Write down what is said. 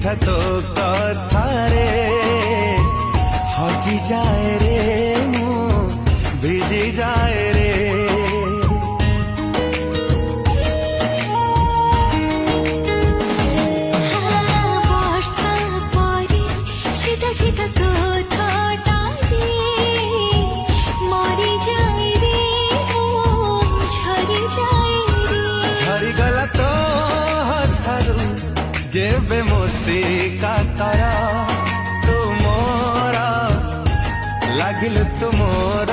ମିଠା ତୋ କଥାରେ ହଜି ଯାଏ ରେ ମୁଁ ଭିଜି ଯାଏ ରେ। ବର୍ଷା ପରି ଛିଟା ଛିଟା କଥାଟାରେ ମରିଯାଏ ରେ ମୁଁ ଝରିଯାଏ ରେ। ଝରିଗଲା ତୋ ହସରୁ ଯେବେ ମୋତି କାକର ତୁ ମୋର ଲାଗିଲୁ ତୁ ମୋର